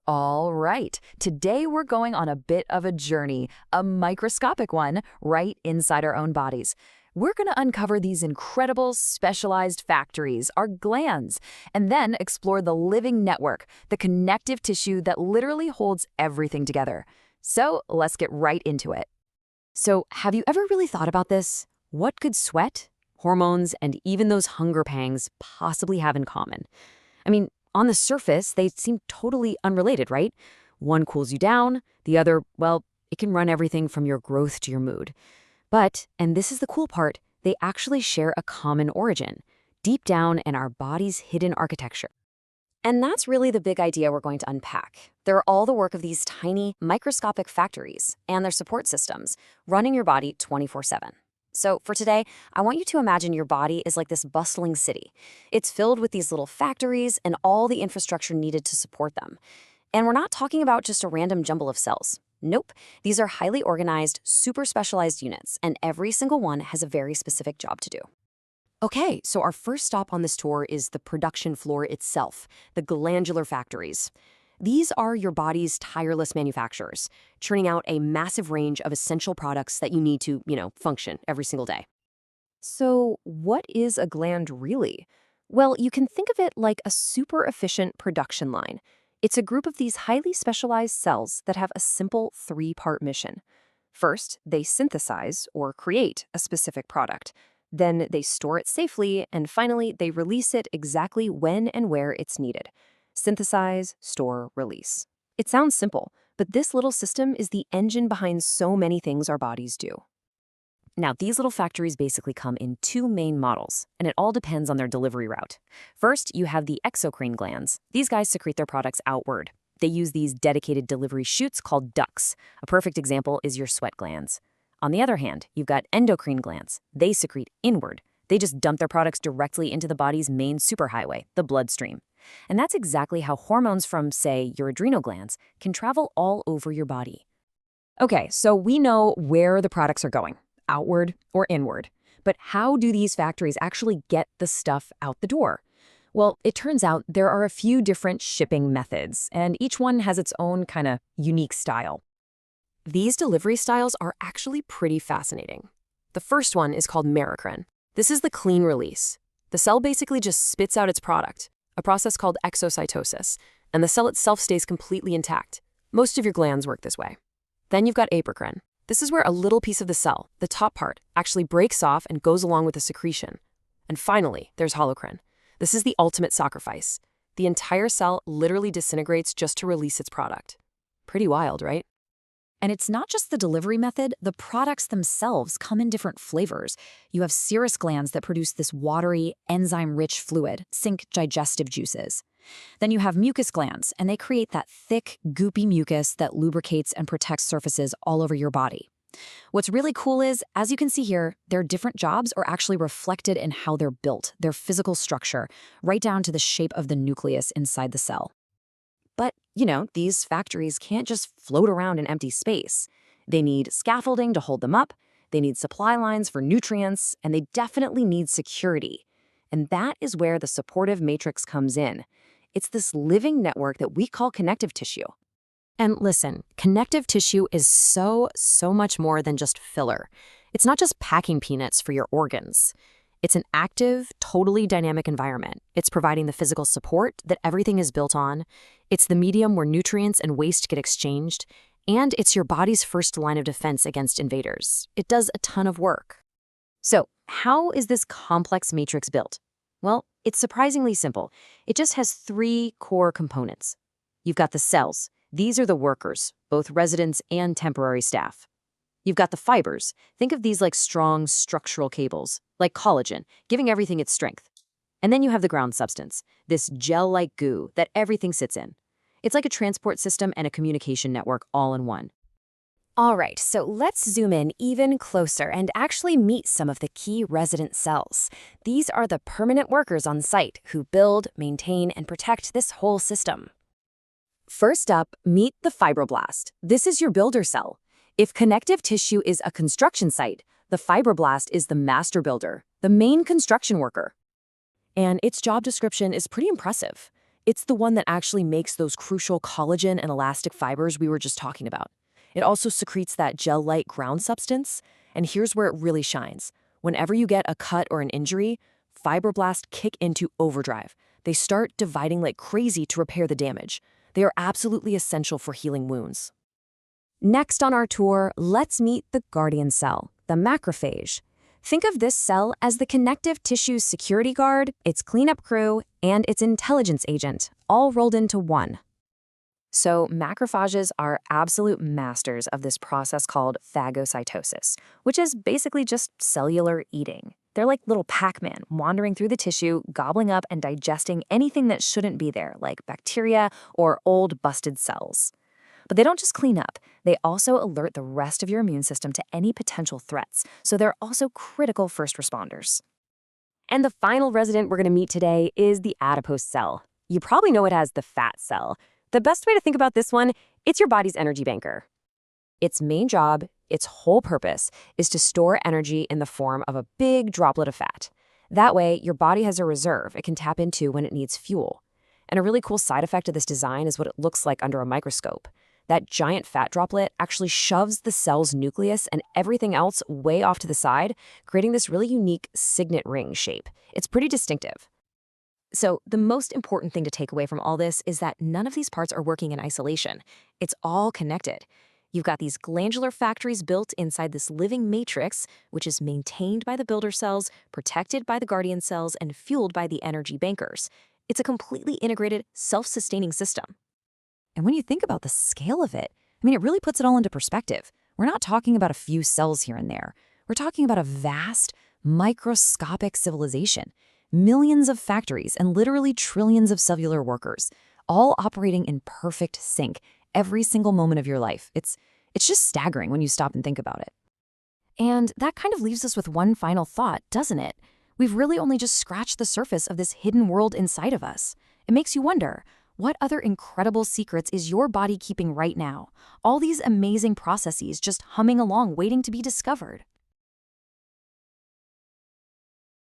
All right, today we're going on a bit of a journey, a microscopic one, right inside our own bodies. We're going to uncover these incredible specialized factories, our glands, and then explore the living network, the connective tissue that literally holds everything together. So let's get right into it. So, have you ever really thought about this? What could sweat, hormones, and even those hunger pangs possibly have in common? I mean, on the surface, they seem totally unrelated, right? One cools you down, the other, well, it can run everything from your growth to your mood. But, and this is the cool part, they actually share a common origin, deep down in our body's hidden architecture. And that's really the big idea we're going to unpack. They're all the work of these tiny, microscopic factories and their support systems, running your body 24/7. So for today, I want you to imagine your body is like this bustling city. It's filled with these little factories and all the infrastructure needed to support them. And we're not talking about just a random jumble of cells. Nope, these are highly organized, super specialized units, and every single one has a very specific job to do. Okay, so our first stop on this tour is the production floor itself, the glandular factories. These are your body's tireless manufacturers, churning out a massive range of essential products that you need to, function every single day. So, what is a gland really? Well, you can think of it like a super efficient production line. It's a group of these highly specialized cells that have a simple three-part mission. First, they synthesize or create a specific product. Then they store it safely, and finally, they release it exactly when and where it's needed. Synthesize, store, release. It sounds simple, but this little system is the engine behind so many things our bodies do. Now, these little factories basically come in two main models, and it all depends on their delivery route. First, you have the exocrine glands. These guys secrete their products outward. They use these dedicated delivery chutes called ducts. A perfect example is your sweat glands. On the other hand, you've got endocrine glands. They secrete inward. They just dump their products directly into the body's main superhighway, the bloodstream. And that's exactly how hormones from, say, your adrenal glands can travel all over your body. Okay, so we know where the products are going, outward or inward. But how do these factories actually get the stuff out the door? Well, it turns out there are a few different shipping methods, and each one has its own kind of unique style. These delivery styles are actually pretty fascinating. The first one is called merocrine. This is the clean release. The cell basically just spits out its product, a process called exocytosis, and the cell itself stays completely intact. Most of your glands work this way. Then you've got apocrine. This is where a little piece of the cell, the top part, actually breaks off and goes along with the secretion. And finally, there's holocrine. This is the ultimate sacrifice. The entire cell literally disintegrates just to release its product. Pretty wild, right? And it's not just the delivery method, the products themselves come in different flavors. You have serous glands that produce this watery, enzyme-rich fluid, think digestive juices. Then you have mucus glands, and they create that thick, goopy mucus that lubricates and protects surfaces all over your body. What's really cool is, as you can see here, their different jobs are actually reflected in how they're built, their physical structure, right down to the shape of the nucleus inside the cell. But, these factories can't just float around in empty space. They need scaffolding to hold them up, they need supply lines for nutrients, and they definitely need security. And that is where the supportive matrix comes in. It's this living network that we call connective tissue. And listen, connective tissue is so much more than just filler. It's not just packing peanuts for your organs. It's an active, totally dynamic environment. It's providing the physical support that everything is built on. It's the medium where nutrients and waste get exchanged. And it's your body's first line of defense against invaders. It does a ton of work. So, how is this complex matrix built? Well, it's surprisingly simple. It just has three core components. You've got the cells. These are the workers, both residents and temporary staff. You've got the fibers. Think of these like strong structural cables, like collagen, giving everything its strength. And then you have the ground substance, this gel-like goo that everything sits in. It's like a transport system and a communication network all in one. All right, so let's zoom in even closer and actually meet some of the key resident cells. These are the permanent workers on site who build, maintain, and protect this whole system. First up, meet the fibroblast. This is your builder cell. If connective tissue is a construction site, the fibroblast is the master builder, the main construction worker. And its job description is pretty impressive. It's the one that actually makes those crucial collagen and elastic fibers we were just talking about. It also secretes that gel-like ground substance, and here's where it really shines. Whenever you get a cut or an injury, fibroblasts kick into overdrive. They start dividing like crazy to repair the damage. They are absolutely essential for healing wounds. Next on our tour, let's meet the guardian cell, the macrophage. Think of this cell as the connective tissue's security guard, its cleanup crew, and its intelligence agent, all rolled into one. So macrophages are absolute masters of this process called phagocytosis, which is basically just cellular eating. They're like little Pac-Man wandering through the tissue, gobbling up and digesting anything that shouldn't be there, like bacteria or old busted cells. But they don't just clean up, they also alert the rest of your immune system to any potential threats, so they're also critical first responders. And the final resident we're going to meet today is the adipose cell. You probably know it as the fat cell. The best way to think about this one, it's your body's energy banker. Its main job, its whole purpose, is to store energy in the form of a big droplet of fat. That way, your body has a reserve it can tap into when it needs fuel. And a really cool side effect of this design is what it looks like under a microscope. That giant fat droplet actually shoves the cell's nucleus and everything else way off to the side, creating this really unique signet ring shape. It's pretty distinctive. So the most important thing to take away from all this is that none of these parts are working in isolation. It's all connected. You've got these glandular factories built inside this living matrix, which is maintained by the builder cells, protected by the guardian cells, and fueled by the energy bankers. It's a completely integrated, self-sustaining system. And when you think about the scale of it, it really puts it all into perspective. We're not talking about a few cells here and there. We're talking about a vast, microscopic civilization. Millions of factories and literally trillions of cellular workers, all operating in perfect sync every single moment of your life. It's just staggering when you stop and think about it. And that kind of leaves us with one final thought, doesn't it? We've really only just scratched the surface of this hidden world inside of us. It makes you wonder, what other incredible secrets is your body keeping right now? All these amazing processes just humming along, waiting to be discovered.